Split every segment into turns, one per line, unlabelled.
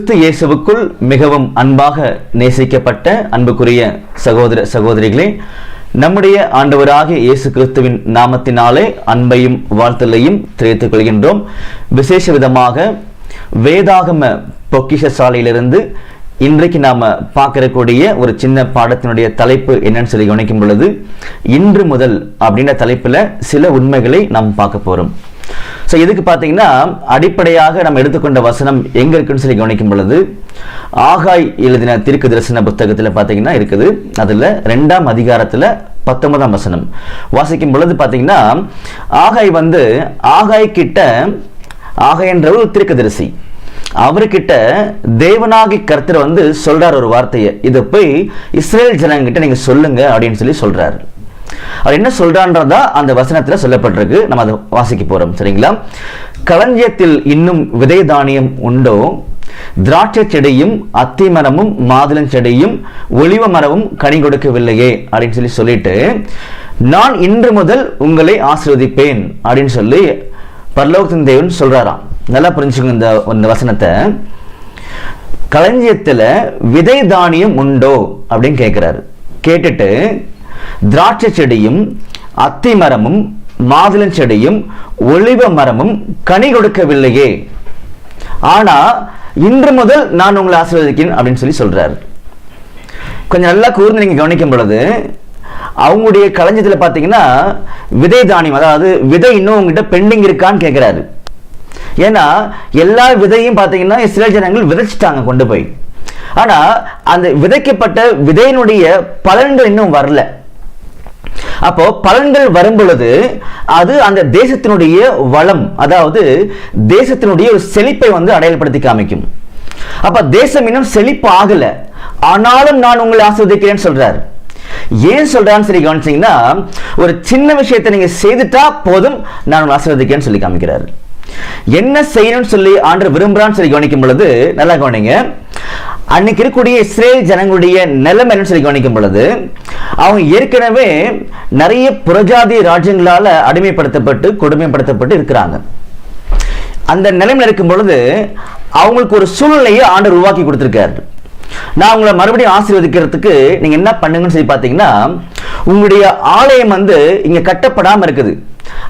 கிறிஸ்து இயேசுவுக்குள் மிகவும் அன்பாக நேசிக்கப்பட்ட அன்புக்குரிய சகோதர சகோதரிகளே, நம்முடைய ஆண்டவராகிய இயேசு கிறிஸ்துவின் நாமத்தினாலே அன்பையும் வாழ்த்தலையும் தெரிவித்துக் கொள்கின்றோம். விசேஷ விதமாக வேதாகம பொக்கிஷசாலையிலிருந்து இன்றைக்கு நாம பார்க்கக்கூடிய ஒரு சின்ன பாடத்தினுடைய தலைப்பு என்னன்னு சொல்லி கவனிக்கும் பொழுது, இன்று முதல் அப்படின்ற தலைப்புல சில உண்மைகளை நாம் பார்க்க போறோம். இதுக்கு பார்த்தீங்கன்னா அடிப்படையாக நம்ம எடுத்துக்கொண்ட வசனம் எங்க இருக்குன்னு சொல்லி கவனிக்கும் பொழுது, ஆகாய் எழுதின தீர்க்க தரிசன புத்தகத்தில் பார்த்தீங்கன்னா இருக்குது. அதுல 2ஆம் அதிகாரத்துல 19ஆம் வசனம் வாசிக்கும் பொழுது பார்த்தீங்கன்னா, ஆகாய் கிட்ட, ஆகாய் என்ற ஒரு தீர்க்கதரிசி, அவர்கிட்ட தேவனாகி கர்த்தர் சொல்றார் ஒரு வார்த்தையை, இதை போய் இஸ்ரேல் ஜனங்கிட்ட நீங்க சொல்லுங்க அப்படின்னு சொல்லி சொல்றாரு. அவர் என்ன சொல்றான்றதா அந்த வசனத்துல சொல்லப்பட்டிருக்கு. நம்ம அதை வாசிக்க போறோம். சரிங்களா? களஞ்சியத்தில் இன்னும் விதை தானியம் உண்டோ? திராட்சை செடியும் அத்திமரமும் மாதுளம் செடியும் ஒலிவ மரமும் கனி கொடுக்கவில்லையே அப்படின்னு சொல்லிட்டு, நான் இன்று முதல் உங்களை ஆசீர்வதிப்பேன் அப்படின்னு சொல்லி பரலோகத்தின் தேவன் சொல்றாராம். நல்லா புரிஞ்சுக்கோங்க இந்த வசனத்தை. களஞ்சியத்துல விதை தானியம் உண்டோ அப்படின்னு கேட்கிறாரு. கேட்டுட்டு, திராட்சை செடியும் அத்திமரமும் மாதுளம் செடியும் ஒலிவ மரமும் கனி கொடுக்கவில்லையே, ஆனா இன்று முதல் நான் உங்களை ஆசீர்வதிக்கிறேன் அப்படின்னு சொல்லி சொல்றாரு. கொஞ்சம் நல்லா கூர்ந்து நீங்க கவனிக்கும் பொழுது, அவங்களுடைய களஞ்சியத்துல பாத்தீங்கன்னா விதை தானியம், அதாவது விதை இன்னும் உங்ககிட்ட பெண்டிங் இருக்கான்னு கேட்கிறாரு. ஏன்னா எல்லா விதையும் பாத்தீங்கன்னா இஸ்ரேல் ஜனங்கள் விதைச்சிட்டாங்க கொண்டு போய். ஆனா அந்த விதைக்கப்பட்ட விதையினுடைய பலன்கள் இன்னும் வரல. அப்போ பலன்கள் வரும் பொழுது அது அந்த தேசத்தினுடைய வளம், அதாவது தேசத்தினுடைய ஒரு செழிப்பை அடையாளப்படுத்தி காமிக்கும். அப்ப தேசம் இன்னும் செழிப்பு ஆகல, ஆனாலும் நான் உங்களை ஆசீர்வதிக்கிறேன்னு சொல்றாரு. ஏன் சொல்றான்னு சொல்லி கவனிச்சீங்கன்னா, ஒரு சின்ன விஷயத்தை நீங்க செய்துட்டா போதும், நான் உங்களை ஆசீர்வதிக்கிறேன்னு சொல்லி காமிக்கிறாரு. என்ன செய்யணும்னு சொல்லி ஆண்டவர் விரும்புறான்னு சொல்லி கவனிக்கும் பொழுது நல்லா கவனிங்க. அன்னைக்கு இருக்கக்கூடிய இஸ்ரேல் ஜனங்களுடைய நிலைமை என்னன்னு சொல்லி கவனிக்கும் பொழுது, அவங்க ஏற்கனவே நிறைய புறஜாதி ராஜ்யங்களால அடிமைப்படுத்தப்பட்டு கொடுமைப்படுத்தப்பட்டு இருக்கிறாங்க. அந்த நிலைமையில் இருக்கும் பொழுது அவங்களுக்கு ஒரு சூழ்நிலையை ஆண்டவர் உருவாக்கி கொடுத்திருக்காரு. நான் உங்களை மறுபடியும் ஆசீர்வதிக்கிறதுக்கு நீங்க என்ன பண்ணுங்கன்னு சொல்லி பாத்தீங்கன்னா, உங்களுடைய ஆலயம் இங்க கட்டப்படாம இருக்குது,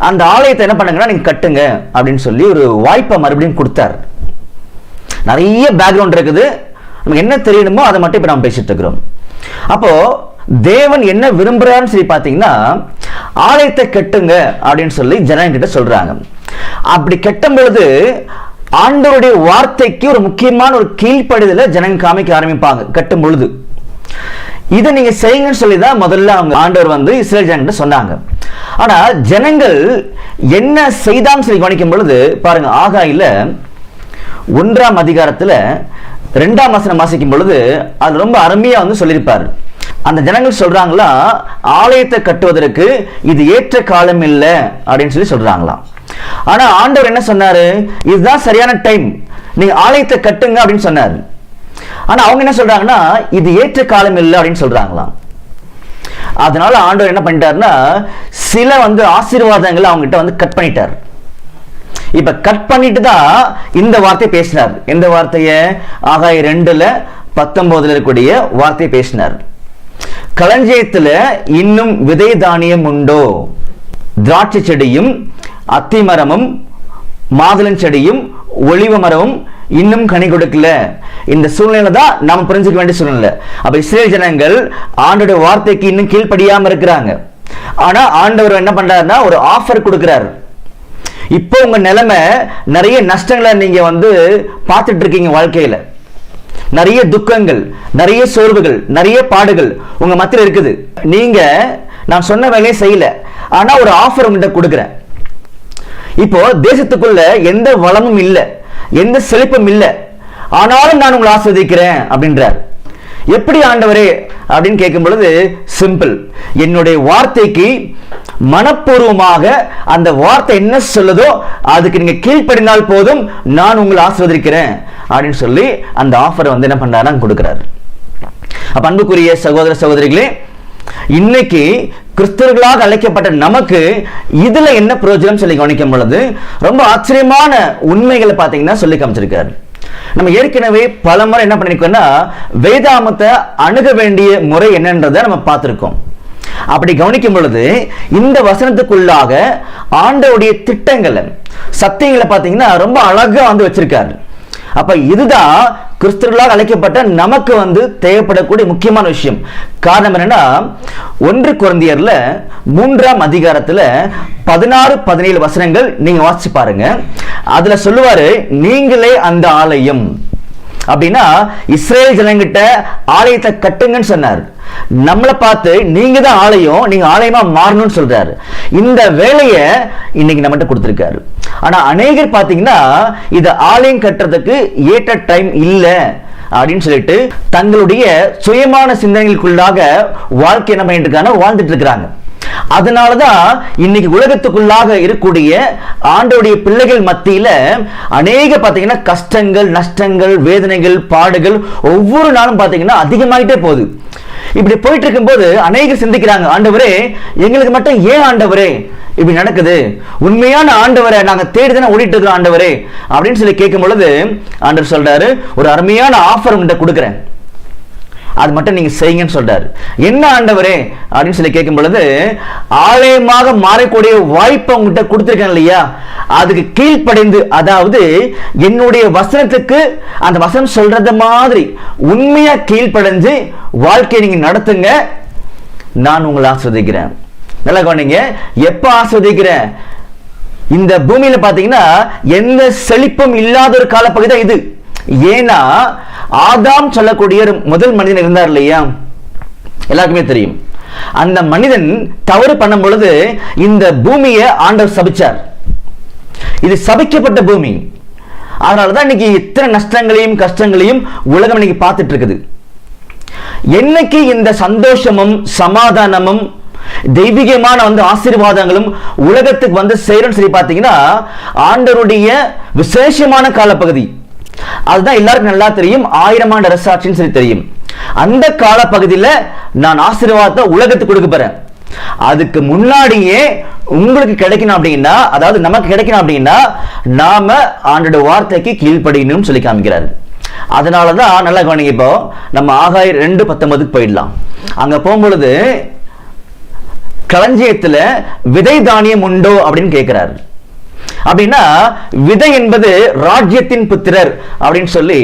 அந்த ஆலயத்தை என்ன பண்ணுங்கன்னா நீங்க கட்டுங்க அப்படின்னு சொல்லி ஒரு வாய்ப்பை மறுபடியும் கொடுத்தார். நிறைய பேக்ரவுண்ட் இருக்குது, நமக்கு என்ன தெரியணுமோ அதை மட்டும் இப்ப நம்ம பேசிட்டு இருக்கிறோம். அப்போ தேவன் என்ன விரும்புறான்னு சொல்லி பாத்தீங்கன்னா, ஆலயத்தை கட்டுங்க அப்படின்னு சொல்லி ஜனங்கிட்ட சொல்றாங்க. அப்படி கட்டும் பொழுது ஆண்டவருடைய வார்த்தைக்கு ஒரு முக்கியமான ஒரு கீழ்ப்படிதலை ஜனங்க காமிக்க ஆரம்பிப்பாங்க. கட்டும் பொழுது இதை நீங்க செய்யுங்கன்னு சொல்லிதான் முதல்ல அவங்க ஆண்டவர் இஸ்ரேல் ஜனங்கிட்ட சொன்னாங்க. ஆனா ஜனங்கள் என்ன செய்தான்னு சொல்லி கவனிக்கும் பொழுது பாருங்க, ஆகாயில 1ஆம் அதிகாரத்துல 2ஆம் வசனம் வாசிக்கும் பொழுது அது ரொம்ப அருமையா சொல்லியிருப்பாரு. அந்த ஜனங்கள் சொல்றாங்களா, ஆலயத்தை கட்டுவதற்கு இது ஏற்ற காலம் இல்லை அப்படின்னு சொல்லி சொல்றாங்களாம். ஆனா ஆண்டவர் என்ன சொன்னாரு, இதுதான் சரியான டைம், நீங்க ஆலயத்தை கட்டுங்க அப்படின்னு சொன்னாரு. ஆனா அவங்க என்ன சொல்றாங்கன்னா, இது ஏற்ற காலம் இல்லை அப்படின்னு சொல்றாங்களாம். அதனால ஆண்டவர் என்ன பண்ணிட்டாருன்னா, சில ஆசீர்வாதங்களை அவங்க கிட்ட கட் பண்ணிட்டார். இப்ப கட் பண்ணிட்டு தான் இந்த வார்த்தை பேசினார். எந்த வார்த்தைய? ஆகாய் 2:19 இருக்கக்கூடிய வார்த்தை பேசினார். களஞ்சியத்துல இன்னும் விதை தானியம் உண்டோ? திராட்சை செடியும் அத்திமரமும் மாதுளம் செடியும் ஒலிவ மரமும் இன்னும் கனி கொடுக்கல. இந்த சூழ்நிலை தான் நாம புரிஞ்சுக்க வேண்டிய சூழ்நிலை. அப்ப இஸ்ரேல் ஜனங்கள் ஆண்டோட வார்த்தைக்கு இன்னும் கீழ்ப்படியாம இருக்கிறாங்க. ஆனா ஆண்டவர் என்ன பண்றாருன்னா ஒரு ஆஃபர் கொடுக்கிறாரு. இப்போ உங்க நிலைமை, நிறைய நஷ்டங்களை நீங்க பார்த்துட்டு இருக்கீங்க வாழ்க்கையில, நிறைய துக்கங்கள், நிறைய சோர்வுகள், நிறைய பாடுகள் உங்க மத்தியில இருக்குது. நீங்க நான் சொன்ன வேலையை செய்யல, ஆனா ஒரு ஆஃபர் உங்கள்கிட்ட கொடுக்கிறேன். இப்போ தேசத்துக்குள்ள எந்த வளமும் இல்லை, எந்த செழிப்பும் இல்லை, ஆனாலும் நான் உங்களை ஆஸ்வதிக்கிறேன் அப்படின்றார். எப்படி ஆண்டவரே அப்படின்னு கேட்கும் பொழுது சிம்பிள், என்னுடைய வார்த்தைக்கு மனப்பூர்வமாக அந்த வார்த்தை என்ன சொல்லுதோ அதுக்கு நீங்க கீழ்ப்படிந்தால் போதும், நான் உங்களை ஆசீர்வதிக்கிறேன் அப்படின்னு சொல்லி அந்த ஆஃபரை என்ன பண்றாரு கொடுக்கிறாரு. அப்ப அன்புக்குரிய சகோதர சகோதரிகளே, இன்னைக்கு கிறிஸ்தவர்களாக அழைக்கப்பட்ட நமக்கு இதுல என்ன பிரயோஜனம் சொல்லி கவனிக்கும் பொழுது ரொம்ப ஆச்சரியமான உண்மைகளை பாத்தீங்கன்னா சொல்லி காமிச்சிருக்காரு. நம்ம ஏற்கனவே பல முறை என்ன பண்ணிருக்கோம்னா வேதாமத்தை அணுக வேண்டிய முறை என்னன்றதை நம்ம பார்த்திருக்கோம். அப்படி கவனிக்கும் பொழுது இந்த வசனத்துக்குள்ளாக ஆண்டவருடைய திட்டங்களை சத்தியங்களை பார்த்தீங்கன்னா ரொம்ப அழகா வச்சிருக்காரு. அப்ப இதுதான் கிறிஸ்தவர்களால் அழைக்கப்பட்ட நமக்கு தேவைப்படக்கூடிய முக்கியமான விஷயம். காரணம் என்னன்னா 1 கொரிந்தியர்ல 3ஆம் அதிகாரத்துல 16-17 வசனங்கள் நீங்க வாசிச்சு பாருங்க. அதுல சொல்லுவாரு, நீங்களே அந்த ஆலயம் அப்படின்னா இஸ்ரேல் ஜனங்கிட்ட ஆலயத்தை கட்டுங்கன்னு சொன்னார். நம்மளை பார்த்து நீங்க தான் ஆலயம், நீங்க ஆலயமா மாறணும்னு சொல்றாரு. இந்த வேலையை இன்னைக்கு நம்மகிட்ட கொடுத்திருக்காரு. ஆனா அநேகர் பாத்தீங்கன்னா இத ஆலயம் கட்டுறதுக்கு ஏற்ற டைம் இல்ல அப்படின்னு சொல்லிட்டு தங்களுடைய சுயமான சிந்தனைகளுக்குள்ளாக வாழ்க்கை என்ன பண்ணிட்டு இருக்காங்க, வாழ்ந்துட்டு இருக்கிறாங்க. அதனாலதான் இன்னைக்கு உலகத்துக்குள்ளாக இருக்கக்கூடிய ஆண்டவருடைய பிள்ளைகள் மத்தியில அநேக பாத்தீங்கன்னா கஷ்டங்கள், நஷ்டங்கள், வேதனைகள், பாடுகள் ஒவ்வொரு நாளும் பாத்தீங்கன்னா அதிகமாயிட்டே போகுது. இப்படி போயிட்டு இருக்கும்போது அநேகர் சிந்திக்கிறாங்க, ஆண்டவரே எங்களுக்கு மட்டும் ஏன் ஆண்டவரே இப்படி நடக்குது, உண்மையான ஆண்டவரை நாங்க தேடிதானே ஓடிட்டு இருக்கிறோம் ஆண்டவரே அப்படின்னு சொல்லி கேட்கும் பொழுது ஆண்டவர் சொல்றாரு, ஒரு அருமையான ஆஃபர் உங்கள்கிட்ட கொடுக்குறேன், அது மட்டும் நீங்க செய்யுங்கன்னு சொல்றாரு. என்ன ஆண்டவரே அப்படின்னு சொல்லி கேட்கும் பொழுது, ஆலயமாக மாறக்கூடிய வாய்ப்பை உங்ககிட்ட கொடுத்திருக்கேன் இல்லையா, அதுக்கு கீழ்ப்படைந்து, அதாவது என்னுடைய வசனத்துக்கு அந்த வசனம் சொல்றது மாதிரி உண்மையா கீழ்ப்படைஞ்சு வாழ்க்கையை நீங்க நடத்துங்க, நான் உங்களை ஆஸ்வதிக்கிறேன். நல்லா கவனிங்க, எப்ப ஆஸ்வதிக்கிறேன்? இந்த பூமியில பாத்தீங்கன்னா எந்த செழிப்பும் இல்லாத ஒரு காலப்பகுதி தான் இது. ஏன்னா ஆதாம் சொல்லக்கூடிய முதல் மனிதன் இருந்தார் இல்லையா, எல்லாருக்குமே தெரியும். அந்த மனிதன் தவறு பண்ணும் பொழுது இந்த பூமியை ஆண்டவர் சபிச்சார். இது சபிக்கப்பட்ட பூமி. அதனாலதான் இன்னைக்கு இத்தனை நஷ்டங்களையும் கஷ்டங்களையும் உலகம் இன்னைக்கு பார்த்துட்டு இருக்குது. என்னைக்கு இந்த சந்தோஷமும் சமாதானமும் தெய்வீகமான ஆசீர்வாதங்களும் உலகத்துக்கு சேரும் சொல்லி பார்த்தீங்கன்னா ஆண்டவருடைய விசேஷமான காலப்பகுதி. அதுதான் எல்லாருக்கும் நல்லா தெரியும், 1000 ஆண்டு அரசாட்சின்னு சொல்லி தெரியும். அந்த காலப்பகுதியில் நான் ஆசீர்வாதத்தை உலகத்துக்கு கொடுக்க போறேன். அதுக்கு முன்னாடியே உங்களுக்கு கிடைக்கணும் அப்படின்னா, அதாவது நமக்கு கிடைக்கணும் அப்படின்னா நாம ஆண்டோட வார்த்தைக்கு கீழ்ப்படியணும்னு சொல்லி காமிக்கிறாரு. அதனாலதான் நல்லா கவனிங்க, இப்போ நம்ம ஆகாயம் 2:19 போயிடலாம். அங்க போகும்பொழுது களஞ்சியத்துல விதை தானியம் உண்டோ அப்படின்னு கேட்கிறாரு. அப்படின்னா விதை என்பது ராஜ்யத்தின் புத்திரர் அப்படின்னு சொல்லி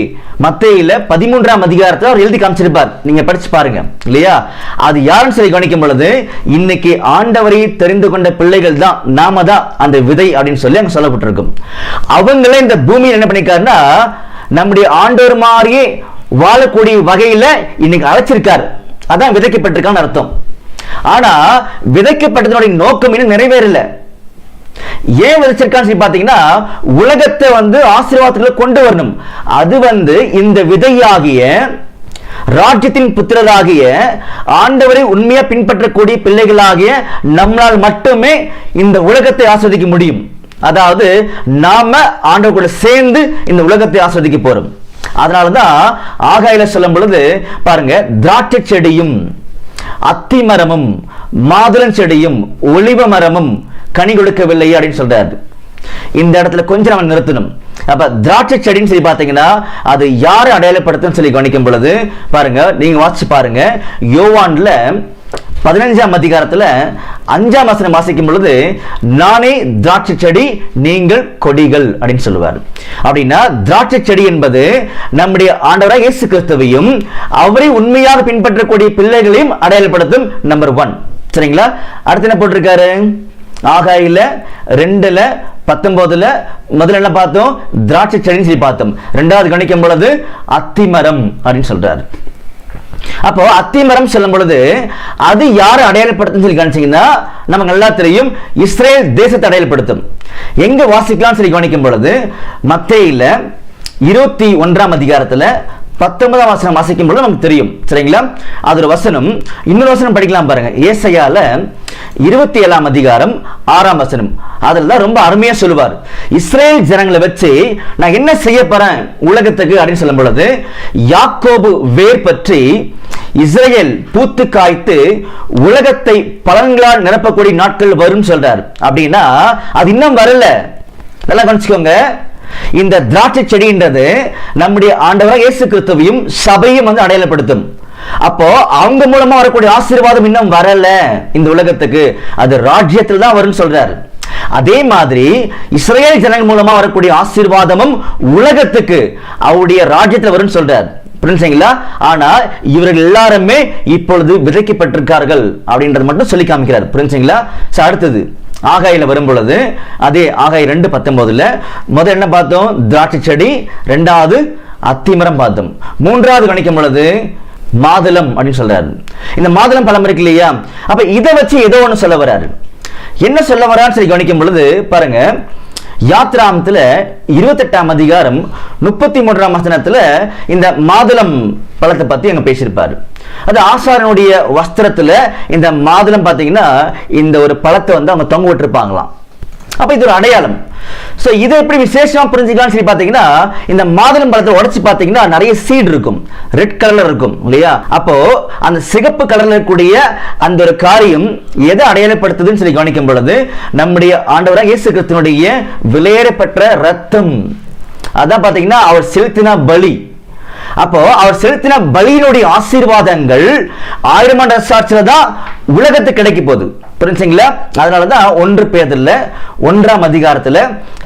மத்தேயுல 13ஆம் அதிகாரத்தை அவர் எழுதி காமிச்சிருப்பார். நீங்க படிச்சு பாருங்க இல்லையா. அது யாருன்னு சொல்லி கவனிக்கும் பொழுது இன்னைக்கு ஆண்டவரை தெரிந்து கொண்ட பிள்ளைகள் தான், நாம தான் அந்த விதை அப்படின்னு சொல்லி அங்க சொல்லப்பட்டிருக்கும். அவங்களே இந்த பூமியில் என்ன பண்ணிருக்காருன்னா நம்முடைய ஆண்டவர் மாதிரியே வாழக்கூடிய வகையில இன்னைக்கு அழைச்சிருக்காரு. அதான் விதைக்கப்பட்டிருக்கான்னு அர்த்தம். ஆனா விதைக்கப்பட்டதனுடைய நோக்கம் இன்னும் நிறைவேறல. ஏன் விதைச்சிருக்கான்னு சொல்லி பாத்தீங்கன்னா உலகத்தை ஆசீர்வாதத்துக்குள்ள கொண்டு வரணும். அது இந்த விதையாகிய ராஜ்யத்தின் புத்திரராகிய ஆண்டவரை உண்மையா பின்பற்றக்கூடிய பிள்ளைகளாகிய நம்மளால் மட்டுமே இந்த உலகத்தை ஆஸ்வதிக்க முடியும். அதாவது நாம ஆண்டவர் கூட சேர்ந்து இந்த உலகத்தை ஆஸ்வதிக்க போறோம். அதனாலதான் ஆகாயில சொல்லும் பொழுது பாருங்க, திராட்சை செடியும் அத்திமரமும் மாதுளம் செடியும் ஒலிவ மரமும் கனி கொடுக்கவில்லை அப்படின்னு சொல்றாரு. இந்த இடத்துல கொஞ்சம் நம்ம நிறுத்தணும். அப்ப திராட்சை செடின்னு சொல்லி பாத்தீங்கன்னா அது யாரை அடையாளப்படுத்தும் சொல்லி கவனிக்கும் பொழுது பாருங்க, நீங்க வாசிச்சு பாருங்க, யோவான்ல 15ஆம் அதிகாரத்துல 5ஆம் வசனம் வாசிக்கும் பொழுது நானே திராட்சை செடி நீங்கள் கொடிகள் அப்படின்னு சொல்லுவார். அப்படின்னா திராட்சை செடி என்பது நம்முடைய ஆண்டவராக இயேசு கிறிஸ்துவையும் அவரை உண்மையாக பின்பற்றக்கூடிய பிள்ளைகளையும் அடையாளப்படுத்தும். நம்பர் 1. சரிங்களா. அடுத்து என்ன போட்டிருக்காரு, ஆகாயில 2:19 முதல்ல என்ன பார்த்தோம், திராட்சை செடின்னு சொல்லி பார்த்தோம். 2வது கவனிக்கும் பொழுது அத்திமரம் அப்படின்னு சொல்றாரு. அப்போ அத்திமரம் சொல்லும் பொழுது அது யாரை அடையாளப்படுத்தும் சொல்லி கவனிச்சீங்கன்னா நமக்கு நல்லா தெரியும், இஸ்ரேல் தேசத்தை அடையாளப்படுத்தும். எங்க வாசிக்கலாம் சொல்லி கவனிக்கும் பொழுது மத்தேயுல 21ஆம் அதிகாரத்துல 19ஆம் வசனம் வாசிக்கும் பொழுது நமக்கு தெரியும். சரிங்களா. அது ஒரு வசனம். இன்னொரு வசனம் படிக்கலாம் பாருங்க, ஏசாயால 27ஆம் அதிகாரம் 6ஆம் வசனம். அதுல ரொம்ப அருமையா சொல்லுவார், இஸ்ரேல் ஜனங்களை வச்சு நான் என்ன செய்ய போறேன் உலகத்துக்கு அப்படின்னு சொல்லும் பொழுது யாக்கோபு வேர் பற்றி இஸ்ரேல் பூத்து காய்த்து உலகத்தை பலன்களால் நிரப்பக்கூடிய நாட்கள் வரும் சொல்றார். அப்படின்னா அது இன்னும் வரல. நல்லா கவனிச்சுக்கோங்க, இந்த திராட்சை செடின்றது நம்முடைய ஆண்டவராக இயேசு கிறிஸ்துவையும் சபையும் வந்து அடையாளப்படுத்தும். அப்போ அவங்க மூலமா வரக்கூடிய ஆசீர்வாதம் இன்னும் வரல இந்த உலகத்துக்கு, அது ராஜ்யத்தில் தான் வரும்னு சொல்றாரு. அதே மாதிரி இஸ்ரேல் ஜனங்கள் மூலமா வரக்கூடிய ஆசீர்வாதமும் உலகத்துக்கு அவருடைய ராஜ்யத்தில் வரும்னு சொல்றாரு. புரிஞ்சுங்களா? ஆனா இவர்கள் எல்லாருமே இப்பொழுது விதைக்கப்பட்டிருக்கார்கள் அப்படின்றது மட்டும் சொல்லி காமிக்கிறார். புரிஞ்சுங்களா? அடுத்தது ஆகாயில வரும் பொழுது அதே ஆகாய் 2:19 முதல் என்ன பார்த்தோம்? திராட்சை செடி, இரண்டாவது அத்திமரம் பார்த்தோம், மூன்றாவது கணிக்கும் பொழுது மாதுளம் அப்படின்னு சொல்றாரு. இந்த மாதுளம் பழம் இருக்கு இல்லையா, அப்ப இதை வச்சு ஏதோ ஒன்று சொல்ல வர்றாரு. என்ன சொல்ல வரான்னு சொல்லி கவனிக்கும் பொழுது பாருங்க, யாத்ராமத்துல 28ஆம் அதிகாரம் 33ஆம் வசனத்துல இந்த மாதுளம் பழத்தை பத்தி அங்க பேசியிருப்பாரு. அது ஆசாரனுடைய வஸ்திரத்துல இந்த மாதுளம் பாத்தீங்கன்னா இந்த ஒரு பழத்தை வந்து அவங்க தொங்க விட்டுருப்பாங்களாம். அப்ப இது ஒரு அடையாளம். சோ இதை எப்படி விசேஷமா புரிஞ்சுக்கலாம்னு சொல்லி பாத்தீங்கன்னா, இந்த மாதுளம் பழத்தை உடைச்சு பாத்தீங்கன்னா நிறைய சீட் இருக்கும், ரெட் கலர்ல இருக்கும் இல்லையா? அப்போ அந்த சிகப்பு கலர்ல இருக்கக்கூடிய அந்த ஒரு காரியம் எதை அடையாளப்படுத்துதுன்னு சொல்லி கவனிக்கும் பொழுது நம்முடைய ஆண்டவராக இயேசு கிறிஸ்துவினுடைய விலையேறப்பட்ட ரத்தம். அதான் பாத்தீங்கன்னா அவர் செலுத்தின பலி. அப்போ அவர் செலுத்தின பலியினுடைய ஆசீர்வாதங்கள் 1000 ஆண்டு சாட்சியில தான் உலகத்துக்கு கிடைக்க போகுது. புரிஞ்சுங்களா? அதனாலதான் 1 பேதுருல 1ஆம் அதிகாரத்துல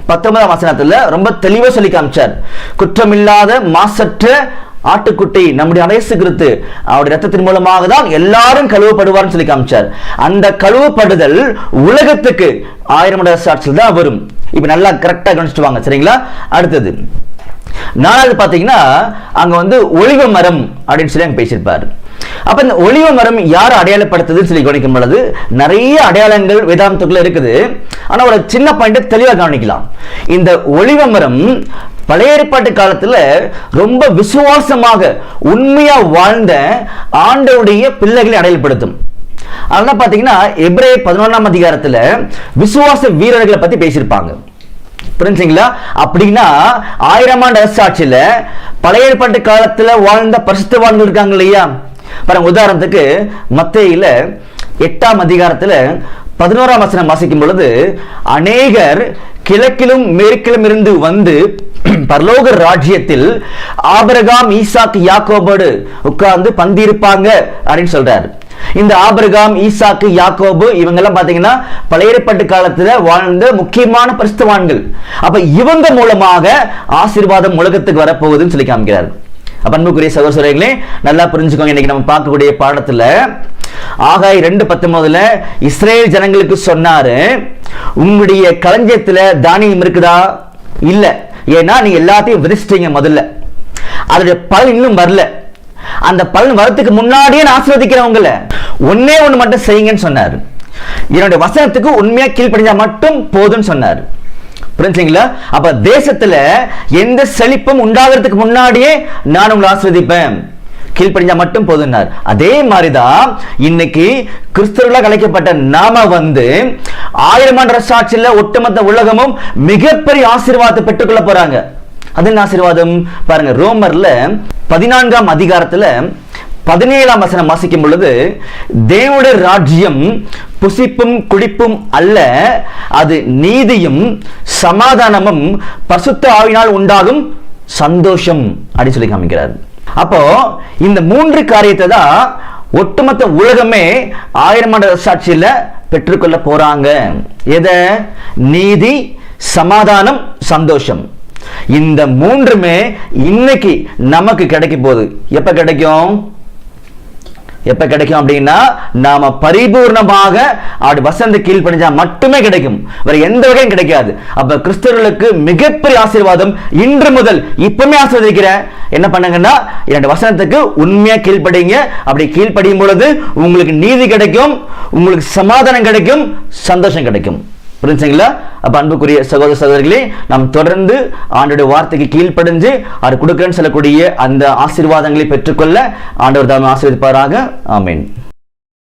19ஆம் வசனத்துல ரொம்ப தெளிவா சொல்லி காமிச்சார். குற்றமில்லாத மாசற்ற ஆட்டுக்குட்டி நம்முடைய இயேசு கிறிஸ்து அவருடைய ரத்தத்தின் மூலமாக தான் எல்லாரும் கழுவப்படுவார்னு சொல்லி காமிச்சார். அந்த கழுவப்படுதல் உலகத்துக்கு 1000 ஆண்டு சாட்சியில் தான் வரும். இப்ப நல்லா கரெக்டா கவனிச்சுட்டு வாங்க, சரிங்களா? அடுத்தது 4வது பாத்தீங்கன்னா அங்க வந்து ஒலிவ மரம் அப்படின்னு சொல்லி அங்க பேசியிருப்பாரு. அப்ப இந்த ஒலிவ மரம் யார் அடையாளப்படுத்துதுன்னு சொல்லி கவனிக்கும் பொழுது நிறைய அடையாளங்கள் வேதாந்தத்துக்குள்ள இருக்குது. ஆனா ஒரு சின்ன பாயிண்ட் தெளிவாக கவனிக்கலாம். இந்த ஒலிவ மரம் பழைய ஏற்பாட்டு காலத்துல ரொம்ப விசுவாசமாக உண்மையா வாழ்ந்த ஆண்டவருடைய பிள்ளைகளை அடையாளப்படுத்தும். அதனால பாத்தீங்கன்னா எபிரேயர் 11ஆம் அதிகாரத்துல விசுவாச வீரர்களை பத்தி பேசியிருப்பாங்க. புரிஞ்சுங்களா? அப்படின்னா 1000 ஆண்டு அரசாட்சியில பழைய ஏற்பாட்டு காலத்துல வாழ்ந்த பரிசுத்தவான்கள் இருக்காங்க இல்லையா? பாருங்க, உதாரணத்துக்கு மத்தேயில 8ஆம் அதிகாரத்துல 11ஆம் வசனம் வாசிக்கும் பொழுது, அநேகர் கிழக்கிலும் மேற்கிலும் இருந்து வந்து பரலோக ராஜ்யத்தில் ஆபிரகாம், ஈசாக்கு, யாக்கோபோடு உட்கார்ந்து பந்திருப்பாங்க அப்படின்னு சொல்றாரு. இந்த ஆபிரகாம், ஈசாக்கு, யாக்கோபு இவங்க எல்லாம் பாத்தீங்கன்னா பழைய ஏற்பாட்டு காலத்துல வாழ்ந்த முக்கியமான பரிசுத்தவான்கள். அப்ப இவங்க மூலமாக ஆசீர்வாதம் உலகத்துக்கு வரப்போகுதுன்னு சொல்லி காமிக்கிறார். அப்ப அன்புக்குரிய சகோதரர்களே நல்லா புரிஞ்சுக்கோங்க. இன்னைக்கு நம்ம பார்க்கக்கூடிய பாடத்துல ஆகாய் 2:19 இஸ்ரேல் ஜனங்களுக்கு சொன்னாரு, உங்களுடைய களஞ்சியத்துல தானியம் இருக்குதா? இல்ல, ஏன்னா நீங்க எல்லாத்தையும் விதைச்சிட்டீங்க. முதல்ல அதோட பலன் இன்னும் வரல. அந்த பலன் வரத்துக்கு முன்னாடியே நான் ஆசீர்வதிக்கிறவங்கள ஒன்னே ஒண்ணு மட்டும் செய்யுங்கன்னு சொன்னாரு. என்னுடைய வசனத்துக்கு உண்மையா கீழ்ப்படிஞ்சா மட்டும் போதும்னு சொன்னாரு. புரிஞ்சுங்களா? அப்ப தேசத்துல எந்த செழிப்பும் உண்டாகிறதுக்கு முன்னாடியே நான் உங்களை ஆசீர்வதிப்பேன், கீழ்ப்படிஞ்சா மட்டும் போதும்னார். அதே மாதிரிதான் இன்னைக்கு கிறிஸ்தவர்களாக அழைக்கப்பட்ட நாம வந்து 1000 ஆண்டு அரசாட்சியில ஒட்டுமொத்த உலகமும் மிகப்பெரிய ஆசீர்வாதத்தை பெற்றுக்கொள்ள போறாங்க. அது என்ன ஆசீர்வாதம் பாருங்க, ரோமர்ல 14ஆம் அதிகாரத்துல 17ஆம் வசனம் வாசிக்கும் பொழுது, தேவனுடைய ராஜ்யம் புசிப்பும் குடிப்பும் அல்ல, அது நீதியும் சமாதானமும் பரிசுத்த ஆவியினால் உண்டாகும் சந்தோஷம் அப்படின்னு சொல்லி காமிக்கிறார். அப்போ இந்த 3 காரியத்தை தான் ஒட்டுமொத்த உலகமே 1000 ஆண்டு சாட்சியில பெற்றுக்கொள்ள போறாங்க. எதை? நீதி, சமாதானம், சந்தோஷம். இந்த 3மே இன்னைக்கு நமக்கு கிடைக்க போகுது. எப்ப கிடைக்கும்? எப்ப கிடைக்கும் அப்படின்னா நாம பரிபூர்ணமாக அவருடைய வசனத்தை கீழ்ப்படிஞ்சா மட்டுமே கிடைக்கும், வேற எந்த வகையும் கிடைக்காது. அப்ப கிறிஸ்தவர்களுக்கு மிகப்பெரிய ஆசீர்வாதம் இன்று முதல் இப்பவுமே ஆசீர்வதிக்கிறேன். என்ன பண்ணுங்கன்னா என்னுடைய வசனத்துக்கு உண்மையா கீழ்ப்படிங்க. அப்படி கீழ்ப்படியும் பொழுது உங்களுக்கு நீதி கிடைக்கும், உங்களுக்கு சமாதானம் கிடைக்கும், சந்தோஷம் கிடைக்கும். புரிஞ்சுங்களா? அப்ப அன்புக்குரிய சகோதர சகோதரிகளே, நாம் தொடர்ந்து ஆண்டவருடைய வார்த்தைக்கு கீழ்ப்படிஞ்சு அவர் கொடுக்கிறேன்னு சொல்லக்கூடிய அந்த ஆசீர்வாதங்களை பெற்றுக்கொள்ள ஆண்டவர் தாமே ஆசீர்வதிப்பாராக. ஆமென்.